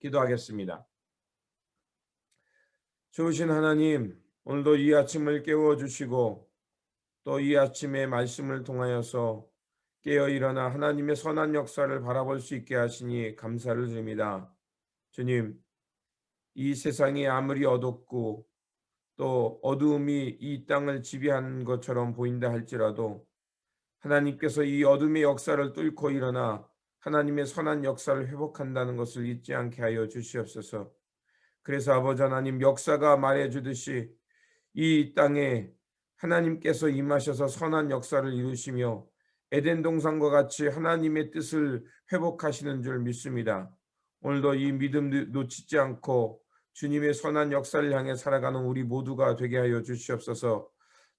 기도하겠습니다. 좋으신 하나님, 오늘도 이 아침을 깨워주시고 또 이 아침의 말씀을 통하여서 깨어 일어나 하나님의 선한 역사를 바라볼 수 있게 하시니 감사를 드립니다. 주님, 이 세상이 아무리 어둡고 또 어두움이 이 땅을 지배한 것처럼 보인다 할지라도 하나님께서 이 어둠의 역사를 뚫고 일어나 하나님의 선한 역사를 회복한다는 것을 잊지 않게 하여 주시옵소서. 그래서 아버지 하나님, 역사가 말해주듯이 이 땅에 하나님께서 임하셔서 선한 역사를 이루시며 에덴 동산과 같이 하나님의 뜻을 회복하시는 줄 믿습니다. 오늘도 이 믿음 놓치지 않고 주님의 선한 역사를 향해 살아가는 우리 모두가 되게 하여 주시옵소서.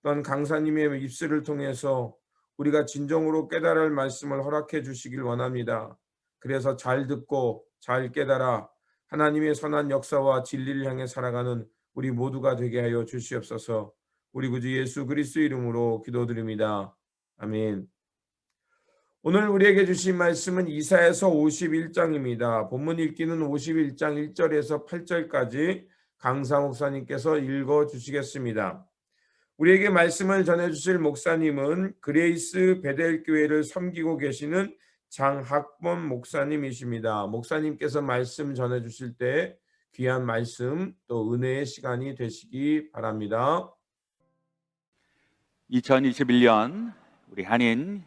또한 강사님의 입술을 통해서 우리가 진정으로 깨달을 할 말씀을 허락해 주시길 원합니다. 그래서 잘 듣고 잘 깨달아 하나님의 선한 역사와 진리를 향해 살아가는 우리 모두가 되게 하여 주시옵소서. 우리 구주 예수 그리스도 이름으로 기도드립니다. 아멘. 오늘 우리에게 주신 말씀은 이사야서 51장입니다. 본문 읽기는 51장 1절에서 8절까지 강사 목사님께서 읽어 주시겠습니다. 우리에게 말씀을 전해 주실 목사님은 그레이스 베델 교회를 섬기고 계시는 장학범 목사님이십니다. 목사님께서 말씀 전해 주실 때 귀한 말씀 또 은혜의 시간이 되시기 바랍니다. 2021년 우리 한인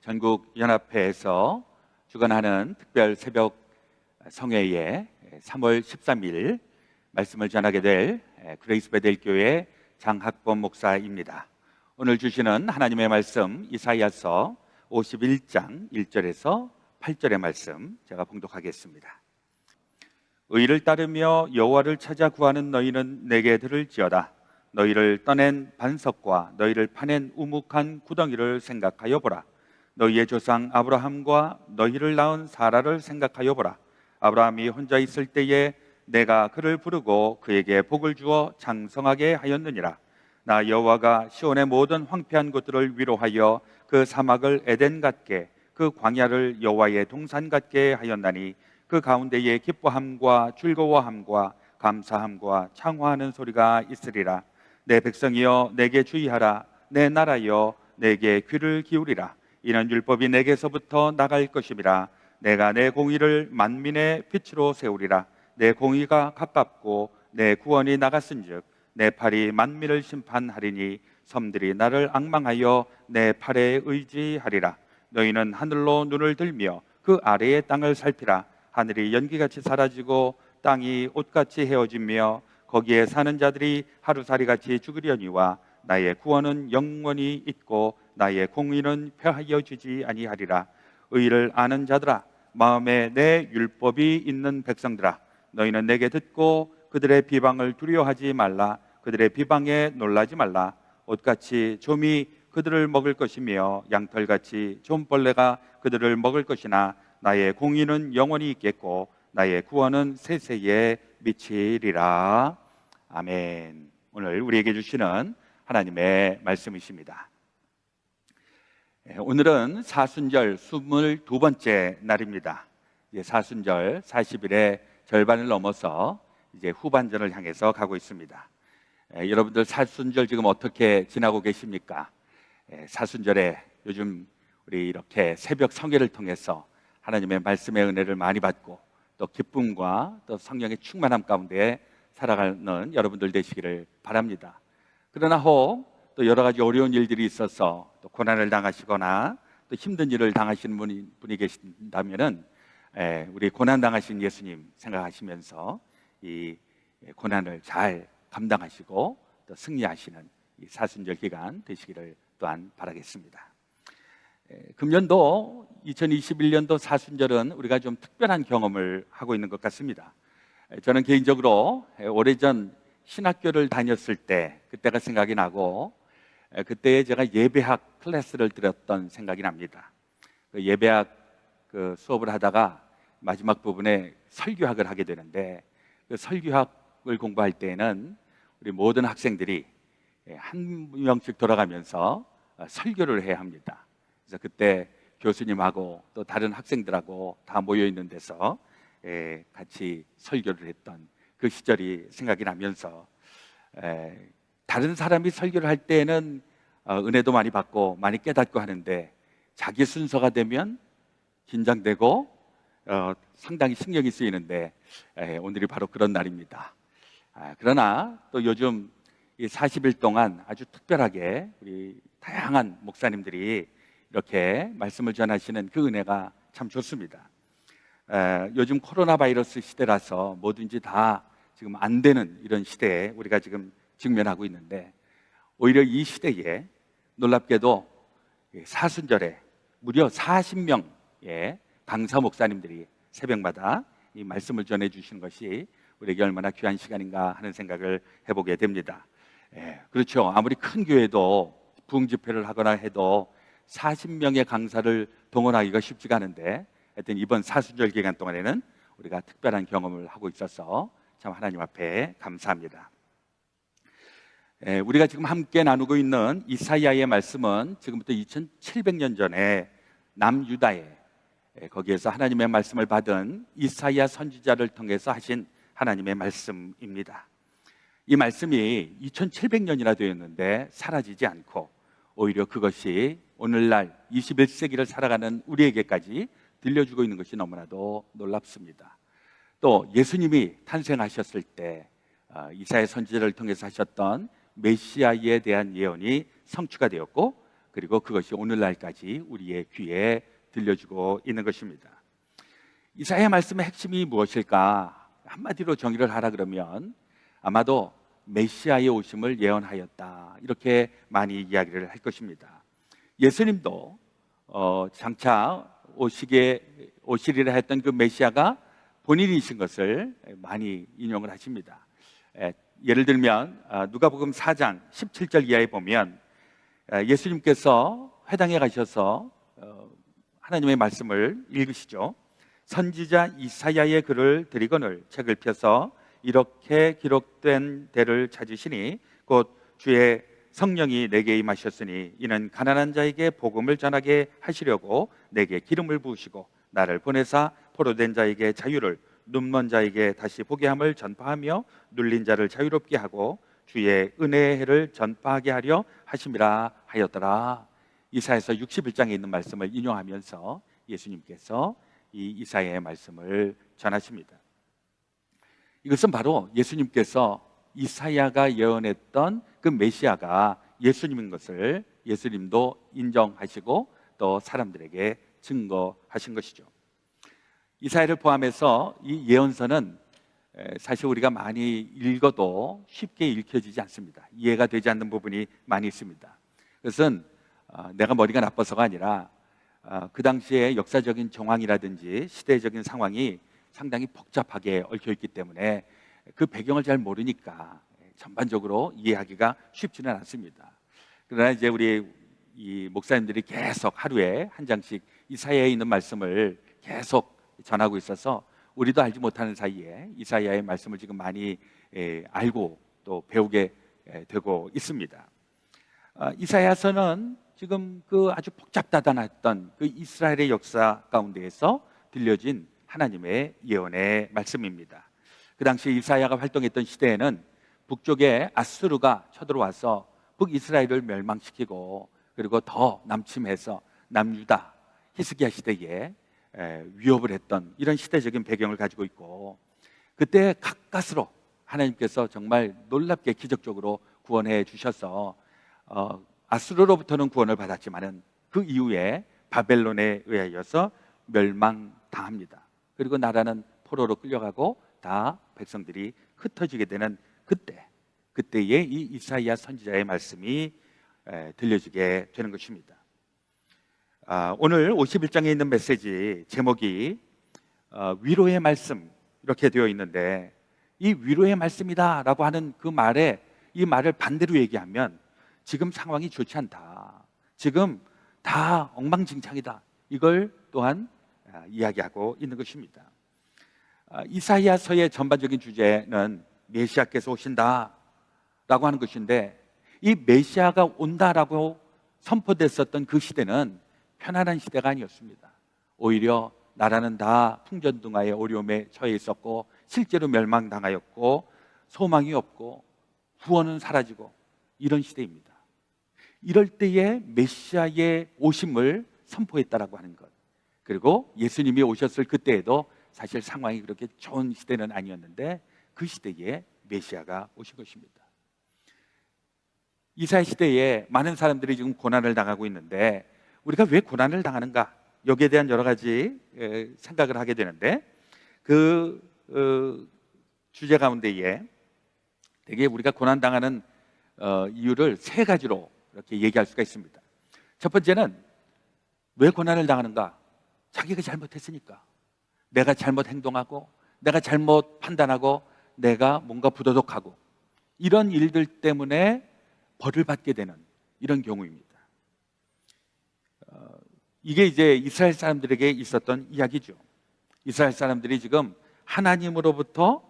전국연합회에서 주관하는 특별 새벽 성회에 3월 13일 말씀을 전하게 될 그레이스 베델 교회 장학범 목사입니다. 오늘 주시는 하나님의 말씀 이사야서 51장 1절에서 8절의 말씀 제가 봉독하겠습니다. 의를 따르며 여호와를 찾아 구하는 너희는 내게 들을지어다. 너희를 떠낸 반석과 너희를 파낸 우묵한 구덩이를 생각하여 보라. 너희의 조상 아브라함과 너희를 낳은 사라를 생각하여 보라. 아브라함이 혼자 있을 때에 내가 그를 부르고 그에게 복을 주어 장성하게 하였느니라. 나 여호와가 시온의 모든 황폐한 곳들을 위로하여 그 사막을 에덴 같게 그 광야를 여호와의 동산 같게 하였나니 그 가운데에 기뻐함과 즐거워함과 감사함과 창화하는 소리가 있으리라. 내 백성이여 내게 주의하라. 내 나라여 내게 귀를 기울이라. 이는 율법이 내게서부터 나갈 것임이라. 내가 내 공의를 만민의 빛으로 세우리라. 내 공의가 가깝고 내 구원이 나갔은즉 내 팔이 만민을 심판하리니 섬들이 나를 앙망하여 내 팔에 의지하리라. 너희는 하늘로 눈을 들며 그 아래의 땅을 살피라. 하늘이 연기같이 사라지고 땅이 옷같이 헤어지며 거기에 사는 자들이 하루살이같이 죽으려니와 나의 구원은 영원히 있고 나의 공의는 폐하여 지지 아니하리라. 의를 아는 자들아, 마음에 내 율법이 있는 백성들아, 너희는 내게 듣고 그들의 비방을 두려워하지 말라. 그들의 비방에 놀라지 말라. 옷같이 좀이 그들을 먹을 것이며 양털같이 좀벌레가 그들을 먹을 것이나 나의 공의는 영원히 있겠고 나의 구원은 세세에 미치리라. 아멘. 오늘 우리에게 주시는 하나님의 말씀이십니다. 오늘은 사순절 22번째 날입니다. 사순절 40일의 절반을 넘어서 이제 후반전을 향해서 가고 있습니다. 여러분들 사순절 지금 어떻게 지나고 계십니까? 사순절에 요즘 우리 이렇게 새벽 성회를 통해서 하나님의 말씀의 은혜를 많이 받고 또 기쁨과 또 성령의 충만함 가운데 살아가는 여러분들 되시기를 바랍니다. 그러나 혹 또 여러 가지 어려운 일들이 있어서 또 고난을 당하시거나 또 힘든 일을 당하시는 분이 계신다면은 우리 고난 당하신 예수님 생각하시면서 이 고난을 잘 감당하시고 또 승리하시는 이 사순절 기간 되시기를 또한 바라겠습니다. 금년도 2021년도 사순절은 우리가 좀 특별한 경험을 하고 있는 것 같습니다. 저는 개인적으로 오래전 신학교를 다녔을 때 그때가 생각이 나고 그때 제가 예배학 클래스를 들었던 생각이 납니다. 그 예배학 그 수업을 하다가 마지막 부분에 설교학을 하게 되는데 그 설교학을 공부할 때에는 우리 모든 학생들이 한 명씩 돌아가면서 설교를 해야 합니다. 그래서 그때 교수님하고 또 다른 학생들하고 다 모여 있는 데서 같이 설교를 했던 그 시절이 생각이 나면서 다른 사람이 설교를 할 때는 은혜도 많이 받고 많이 깨닫고 하는데 자기 순서가 되면 긴장되고 상당히 신경이 쓰이는데 오늘이 바로 그런 날입니다. 그러나 또 요즘 이 40일 동안 아주 특별하게 우리 다양한 목사님들이 이렇게 말씀을 전하시는 그 은혜가 참 좋습니다. 요즘 코로나 바이러스 시대라서 뭐든지 다 지금 안 되는 이런 시대에 우리가 지금 직면하고 있는데 오히려 이 시대에 놀랍게도 사순절에 무려 40명의 강사 목사님들이 새벽마다 이 말씀을 전해 주시는 것이 우리에게 얼마나 귀한 시간인가 하는 생각을 해보게 됩니다. 그렇죠. 아무리 큰 교회도 부흥 집회를 하거나 해도 40명의 강사를 동원하기가 쉽지가 않은데 하여튼 이번 사순절 기간 동안에는 우리가 특별한 경험을 하고 있어서 참 하나님 앞에 감사합니다. 우리가 지금 함께 나누고 있는 이사야의 말씀은 지금부터 2700년 전에 남유다에 거기에서 하나님의 말씀을 받은 이사야 선지자를 통해서 하신 하나님의 말씀입니다. 이 말씀이 2700년이나 되었는데 사라지지 않고 오히려 그것이 오늘날 21세기를 살아가는 우리에게까지 들려주고 있는 것이 너무나도 놀랍습니다. 또 예수님이 탄생하셨을 때 이사야 선지자를 통해서 하셨던 메시아에 대한 예언이 성취가 되었고 그리고 그것이 오늘날까지 우리의 귀에 들려주고 있는 것입니다. 이사야 말씀의 핵심이 무엇일까? 한마디로 정의를 하라 그러면 아마도 메시아의 오심을 예언하였다 이렇게 많이 이야기를 할 것입니다. 예수님도 장차 오시리라 했던 그 메시아가 본인이신 것을 많이 인용을 하십니다. 예를 들면 누가복음 4장 17절 이하에 보면 예수님께서 회당에 가셔서 하나님의 말씀을 읽으시죠. 선지자 이사야의 글을 드리거늘 책을 펴서 이렇게 기록된 대를 찾으시니 곧 주의 성령이 내게 임하셨으니 이는 가난한 자에게 복음을 전하게 하시려고 내게 기름을 부으시고 나를 보내사 포로된 자에게 자유를 눈먼 자에게 다시 보게 함을 전파하며 눌린 자를 자유롭게 하고 주의 은혜의 해를 전파하게 하려 하심이라 하였더라. 이사야서 61장에 있는 말씀을 인용하면서 예수님께서 이 이사야의 말씀을 전하십니다. 이것은 바로 예수님께서 이사야가 예언했던 그 메시아가 예수님인 것을 예수님도 인정하시고 또 사람들에게 증거하신 것이죠. 이사야를 포함해서 이 예언서는 사실 우리가 많이 읽어도 쉽게 읽혀지지 않습니다. 이해가 되지 않는 부분이 많이 있습니다. 그것은 내가 머리가 나빠서가 아니라 그 당시의 역사적인 정황이라든지 시대적인 상황이 상당히 복잡하게 얽혀있기 때문에 그 배경을 잘 모르니까 전반적으로 이해하기가 쉽지는 않습니다. 그러나 이제 우리 이 목사님들이 계속 하루에 한 장씩 이사야에 있는 말씀을 계속 전하고 있어서 우리도 알지 못하는 사이에 이사야의 말씀을 지금 많이 알고 또 배우게 되고 있습니다. 이사야서는 지금 그 아주 복잡다단했던 그 이스라엘의 역사 가운데에서 들려진 하나님의 예언의 말씀입니다. 그 당시 이사야가 활동했던 시대에는 북쪽에 아수르가 쳐들어와서 북이스라엘을 멸망시키고 그리고 더 남침해서 남유다 히스기야 시대에 위협을 했던 이런 시대적인 배경을 가지고 있고 그때 가까스로 하나님께서 정말 놀랍게 기적적으로 구원해 주셔서 아수르로부터는 구원을 받았지만은 그 이후에 바벨론에 의하여서 멸망당합니다. 그리고 나라는 포로로 끌려가고 다 백성들이 흩어지게 되는 그때에 이 이사야 선지자의 말씀이 들려지게 되는 것입니다. 오늘 51장에 있는 메시지 제목이 위로의 말씀 이렇게 되어 있는데 이 위로의 말씀이다 라고 하는 그 말에 이 말을 반대로 얘기하면 지금 상황이 좋지 않다, 지금 다 엉망진창이다, 이걸 또한 이야기하고 있는 것입니다. 이사야서의 전반적인 주제는 메시아께서 오신다 라고 하는 것인데 이 메시아가 온다라고 선포됐었던 그 시대는 편안한 시대가 아니었습니다. 오히려 나라는 다 풍전등화의 어려움에 처해 있었고 실제로 멸망당하였고 소망이 없고 구원은 사라지고 이런 시대입니다. 이럴 때에 메시아의 오심을 선포했다라고 하는 것, 그리고 예수님이 오셨을 그때에도 사실 상황이 그렇게 좋은 시대는 아니었는데 그 시대에 메시아가 오신 것입니다. 이사야 시대에 많은 사람들이 지금 고난을 당하고 있는데 우리가 왜 고난을 당하는가? 여기에 대한 여러 가지 생각을 하게 되는데 그 주제 가운데에 되게 우리가 고난 당하는 이유를 세 가지로 이렇게 얘기할 수가 있습니다. 첫 번째는 왜 고난을 당하는가? 자기가 잘못했으니까. 내가 잘못 행동하고 내가 잘못 판단하고 내가 뭔가 부도덕하고 이런 일들 때문에 벌을 받게 되는 이런 경우입니다. 이게 이제 이스라엘 사람들에게 있었던 이야기죠. 이스라엘 사람들이 지금 하나님으로부터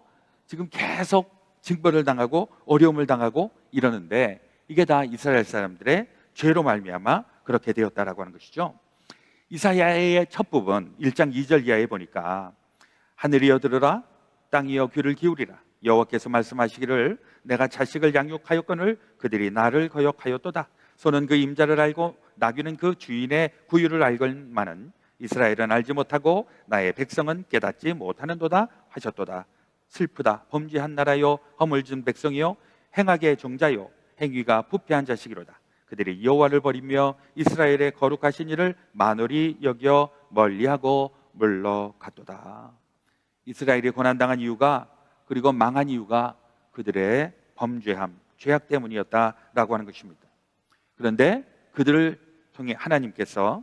지금 계속 징벌을 당하고 어려움을 당하고 이러는데 이게 다 이스라엘 사람들의 죄로 말미암아 그렇게 되었다라고 하는 것이죠. 이사야의 첫 부분 1장 2절 이하에 보니까 하늘이여 들으라 땅이여 귀를 기울이라 여호와께서 말씀하시기를 내가 자식을 양육하였거늘 그들이 나를 거역하였도다. 소는 그 임자를 알고 나귀는 그 주인의 구유를 알건만은 이스라엘은 알지 못하고 나의 백성은 깨닫지 못하는도다 하셨도다. 슬프다 범죄한 나라요 허물진 백성이요 행악의 종자요 행위가 부패한 자식이로다. 그들이 여호와를 버리며 이스라엘의 거룩하신 이를 만홀히 여겨 멀리하고 물러갔도다. 이스라엘이 고난당한 이유가 그리고 망한 이유가 그들의 범죄함, 죄악 때문이었다라고 하는 것입니다. 그런데 그들을 통해 하나님께서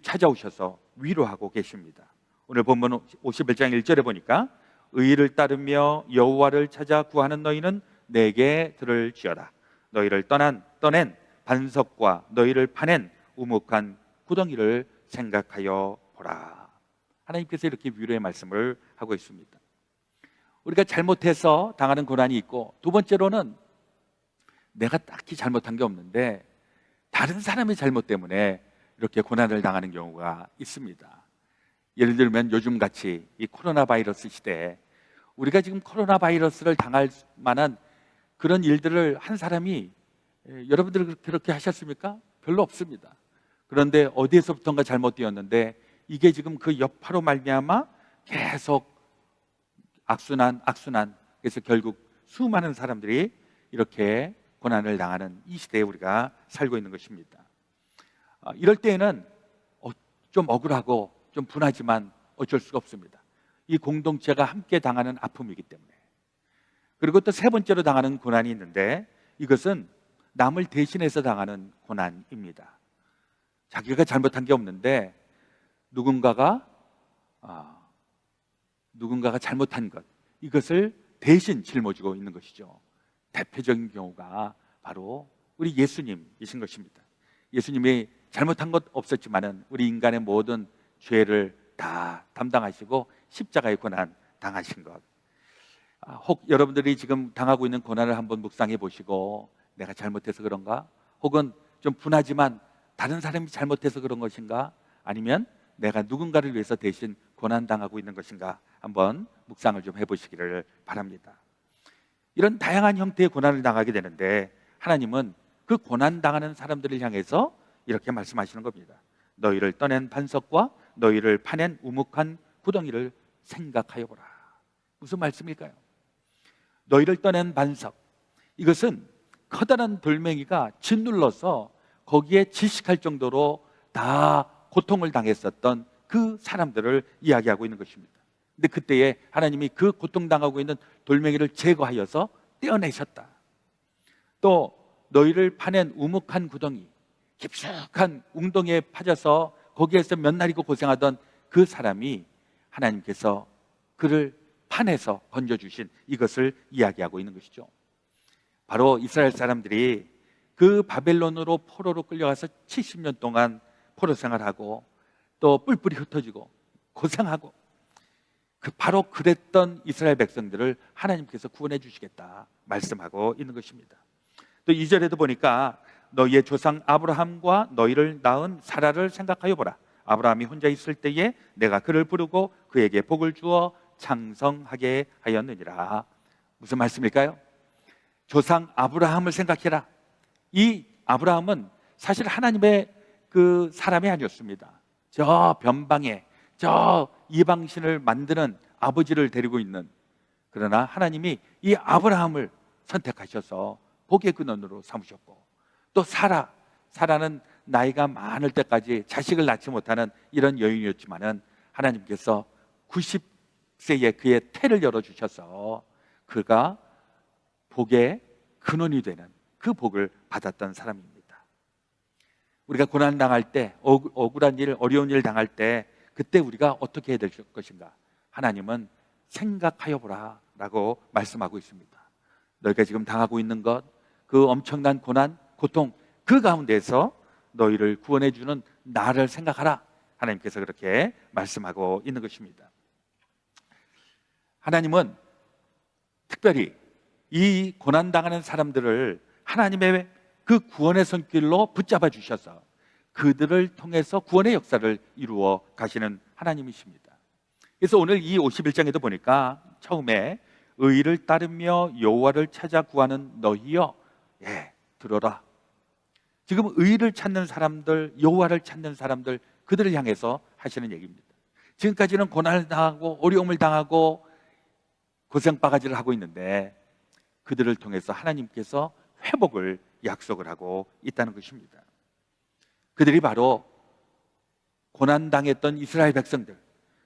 찾아오셔서 위로하고 계십니다. 오늘 본문 51장 1절에 보니까 의를 따르며 여호와를 찾아 구하는 너희는 내게 들을지어다. 너희를 떠낸 반석과 너희를 파낸 우묵한 구덩이를 생각하여 보라. 하나님께서 이렇게 위로의 말씀을 하고 있습니다. 우리가 잘못해서 당하는 고난이 있고, 두 번째로는 내가 딱히 잘못한 게 없는데 다른 사람의 잘못 때문에 이렇게 고난을 당하는 경우가 있습니다. 예를 들면 요즘같이 이 코로나 바이러스 시대에 우리가 지금 코로나 바이러스를 당할 만한 그런 일들을 한 사람이 여러분들 그렇게 하셨습니까? 별로 없습니다. 그런데 어디에서부턴가 잘못되었는데 이게 지금 그 여파로 말미암아 계속 악순환 그래서 결국 수많은 사람들이 이렇게 고난을 당하는 이 시대에 우리가 살고 있는 것입니다. 이럴 때에는 좀 억울하고 좀 분하지만 어쩔 수가 없습니다. 이 공동체가 함께 당하는 아픔이기 때문에. 그리고 또 세 번째로 당하는 고난이 있는데 이것은 남을 대신해서 당하는 고난입니다. 자기가 잘못한 게 없는데 누군가가 잘못한 것, 이것을 대신 짊어지고 있는 것이죠. 대표적인 경우가 바로 우리 예수님이신 것입니다. 예수님이 잘못한 것 없었지만은 우리 인간의 모든 죄를 다 담당하시고 십자가의 고난 당하신 것. 혹 여러분들이 지금 당하고 있는 고난을 한번 묵상해 보시고 내가 잘못해서 그런가? 혹은 좀 분하지만 다른 사람이 잘못해서 그런 것인가? 아니면 내가 누군가를 위해서 대신 고난당하고 있는 것인가? 한번 묵상을 좀 해보시기를 바랍니다. 이런 다양한 형태의 고난을 당하게 되는데 하나님은 그 고난당하는 사람들을 향해서 이렇게 말씀하시는 겁니다. 너희를 떠낸 반석과 너희를 파낸 우묵한 구덩이를 생각하여 보라. 무슨 말씀일까요? 너희를 떠낸 반석, 이것은 커다란 돌멩이가 짓눌러서 거기에 질식할 정도로 다 고통을 당했었던 그 사람들을 이야기하고 있는 것입니다. 근데 그때에 하나님이 그 고통당하고 있는 돌멩이를 제거하여서 떼어내셨다. 또 너희를 파낸 우묵한 구덩이, 깊숙한 웅덩이에 파져서 거기에서 몇 날이고 고생하던 그 사람이 하나님께서 그를 판에서 건져주신 이것을 이야기하고 있는 것이죠. 바로 이스라엘 사람들이 그 바벨론으로 포로로 끌려가서 70년 동안 포로 생활하고 또 뿔뿔이 흩어지고 고생하고 바로 그랬던 이스라엘 백성들을 하나님께서 구원해 주시겠다 말씀하고 있는 것입니다. 또 2절에도 보니까 너희의 조상 아브라함과 너희를 낳은 사라를 생각하여 보라. 아브라함이 혼자 있을 때에 내가 그를 부르고 그에게 복을 주어 창성하게 하였느니라. 무슨 말씀일까요? 조상 아브라함을 생각해라. 이 아브라함은 사실 하나님의 그 사람이 아니었습니다. 저 변방에 저 이방신을 만드는 아버지를 데리고 있는, 그러나 하나님이 이 아브라함을 선택하셔서 복의 근원으로 삼으셨고, 또 사라는 나이가 많을 때까지 자식을 낳지 못하는 이런 여인이었지만은 하나님께서 90세에 그의 태를 열어주셔서 그가 복의 근원이 되는 그 복을 받았던 사람입니다. 우리가 고난 당할 때, 억울한 일, 어려운 일 당할 때 그때 우리가 어떻게 해야 될 것인가? 하나님은 생각하여 보라 라고 말씀하고 있습니다. 너희가 지금 당하고 있는 것, 그 엄청난 고난, 고통, 그 가운데서 너희를 구원해 주는 나를 생각하라. 하나님께서 그렇게 말씀하고 있는 것입니다. 하나님은 특별히 이 고난당하는 사람들을 하나님의 그 구원의 손길로 붙잡아 주셔서 그들을 통해서 구원의 역사를 이루어 가시는 하나님이십니다. 그래서 오늘 이 51장에도 보니까 처음에 의를 따르며 여호와를 찾아 구하는 너희여, 들어라. 지금 의를 찾는 사람들, 여호와를 찾는 사람들, 그들을 향해서 하시는 얘기입니다. 지금까지는 고난을 당하고 어려움을 당하고 고생바가지를 하고 있는데 그들을 통해서 하나님께서 회복을 약속을 하고 있다는 것입니다. 그들이 바로 고난당했던 이스라엘 백성들,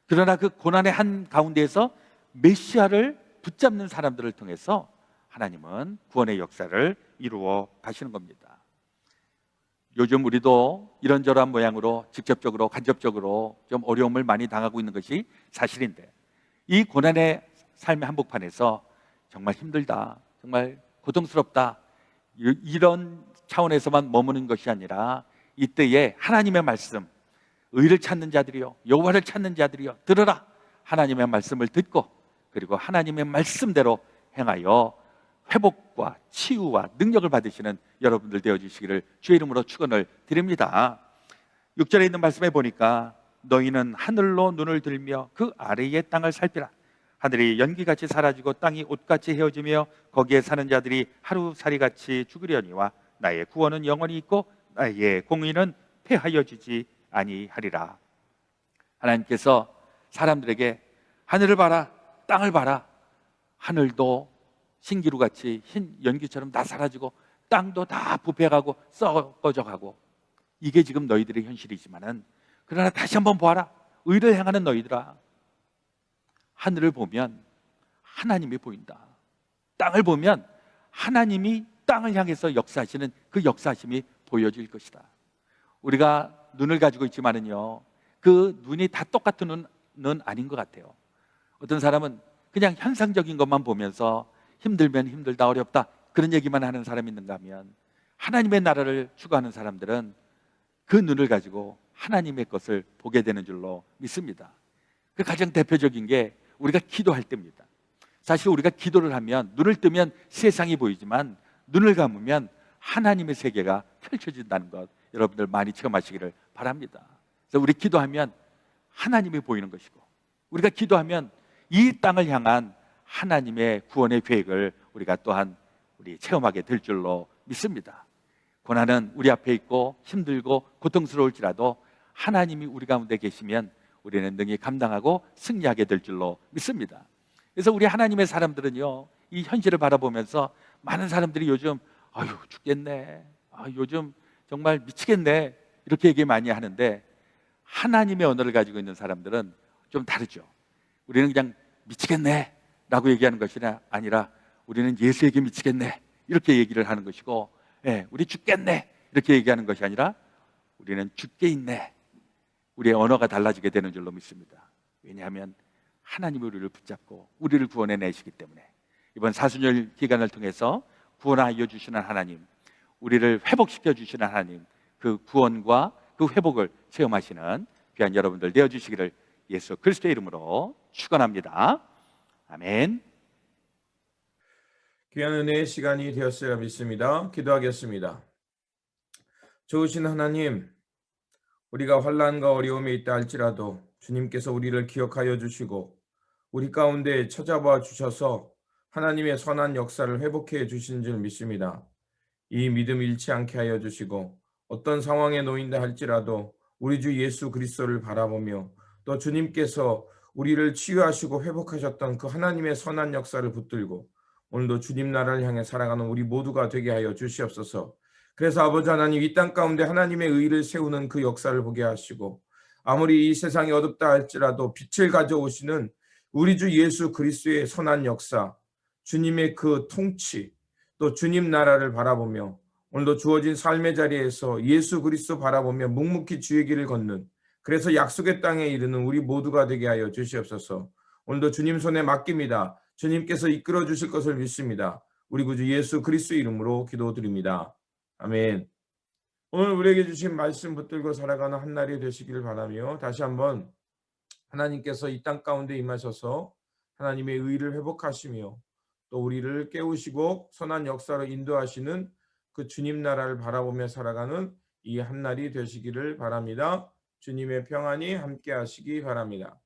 그러나 그 고난의 한 가운데에서 메시아를 붙잡는 사람들을 통해서 하나님은 구원의 역사를 이루어 가시는 겁니다. 요즘 우리도 이런저런 모양으로 직접적으로 간접적으로 좀 어려움을 많이 당하고 있는 것이 사실인데, 이 고난의 삶의 한복판에서 정말 힘들다, 정말 고통스럽다, 이런 차원에서만 머무는 것이 아니라 이때에 하나님의 말씀, 의를 찾는 자들이요 여호와를 찾는 자들이요 들으라. 하나님의 말씀을 듣고 그리고 하나님의 말씀대로 행하여 회복과 치유와 능력을 받으시는 여러분들 되어주시기를 주의 이름으로 축원을 드립니다. 6절에 있는 말씀에 보니까 너희는 하늘로 눈을 들며 그 아래의 땅을 살피라. 하늘이 연기같이 사라지고 땅이 옷같이 헤어지며 거기에 사는 자들이 하루살이같이 죽으려니와 나의 구원은 영원히 있고 나의 공의는 패하여지지 아니하리라. 하나님께서 사람들에게 하늘을 봐라, 땅을 봐라. 하늘도 신기루같이 흰 연기처럼 다 사라지고 땅도 다 부패하고 썩어져가고, 이게 지금 너희들의 현실이지만은 그러나 다시 한번 보아라. 의를 행하는 너희들아, 하늘을 보면 하나님이 보인다. 땅을 보면 하나님이 땅을 향해서 역사하시는 그 역사하심이 보여질 것이다. 우리가 눈을 가지고 있지만은요, 그 눈이 다 똑같은 눈은 아닌 것 같아요. 어떤 사람은 그냥 현상적인 것만 보면서 힘들면 힘들다, 어렵다, 그런 얘기만 하는 사람이 있는가 하면, 하나님의 나라를 추구하는 사람들은 그 눈을 가지고 하나님의 것을 보게 되는 줄로 믿습니다. 그 가장 대표적인 게 우리가 기도할 때입니다. 사실 우리가 기도를 하면 눈을 뜨면 세상이 보이지만 눈을 감으면 하나님의 세계가 펼쳐진다는 것, 여러분들 많이 체험하시기를 바랍니다. 그래서 우리 기도하면 하나님이 보이는 것이고, 우리가 기도하면 이 땅을 향한 하나님의 구원의 계획을 우리가 또한 우리 체험하게 될 줄로 믿습니다. 고난은 우리 앞에 있고 힘들고 고통스러울지라도 하나님이 우리 가운데 계시면 우리는 능히 감당하고 승리하게 될 줄로 믿습니다. 그래서 우리 하나님의 사람들은요, 이 현실을 바라보면서 많은 사람들이 요즘 아유 죽겠네, 요즘 정말 미치겠네, 이렇게 얘기 많이 하는데, 하나님의 언어를 가지고 있는 사람들은 좀 다르죠. 우리는 그냥 미치겠네 라고 얘기하는 것이 아니라 우리는 예수에게 미치겠네 이렇게 얘기를 하는 것이고, 우리 죽겠네 이렇게 얘기하는 것이 아니라 우리는 죽게 있네, 우리의 언어가 달라지게 되는 줄로 믿습니다. 왜냐하면 하나님이 우리를 붙잡고 우리를 구원해 내시기 때문에. 이번 사순절 기간을 통해서 구원하여 주시는 하나님, 우리를 회복시켜 주시는 하나님, 그 구원과 그 회복을 체험하시는 귀한 여러분들 되어주시기를 예수 그리스도의 이름으로 축원합니다. 아멘. 귀한 은혜의 시간이 되었으리라 믿습니다. 기도하겠습니다. 좋으신 하나님, 우리가 환난과 어려움에 있다 할지라도 주님께서 우리를 기억하여 주시고 우리 가운데 찾아와 주셔서 하나님의 선한 역사를 회복해 주신 줄 믿습니다. 이 믿음 잃지 않게 하여 주시고 어떤 상황에 놓인다 할지라도 우리 주 예수 그리스도를 바라보며 또 주님께서 우리를 치유하시고 회복하셨던 그 하나님의 선한 역사를 붙들고 오늘도 주님 나라를 향해 살아가는 우리 모두가 되게 하여 주시옵소서. 그래서 아버지 하나님, 이 땅 가운데 하나님의 의를 세우는 그 역사를 보게 하시고 아무리 이 세상이 어둡다 할지라도 빛을 가져오시는 우리 주 예수 그리스도의 선한 역사, 주님의 그 통치, 또 주님 나라를 바라보며 오늘도 주어진 삶의 자리에서 예수 그리스도 바라보며 묵묵히 주의 길을 걷는, 그래서 약속의 땅에 이르는 우리 모두가 되게 하여 주시옵소서. 오늘도 주님 손에 맡깁니다. 주님께서 이끌어 주실 것을 믿습니다. 우리 구주 예수 그리스도 이름으로 기도드립니다. 아멘. 오늘 우리에게 주신 말씀 붙들고 살아가는 한 날이 되시기를 바라며 다시 한번 하나님께서 이 땅 가운데 임하셔서 하나님의 의를 회복하시며 또 우리를 깨우시고 선한 역사로 인도하시는 그 주님 나라를 바라보며 살아가는 이 한 날이 되시기를 바랍니다. 주님의 평안이 함께 하시기 바랍니다.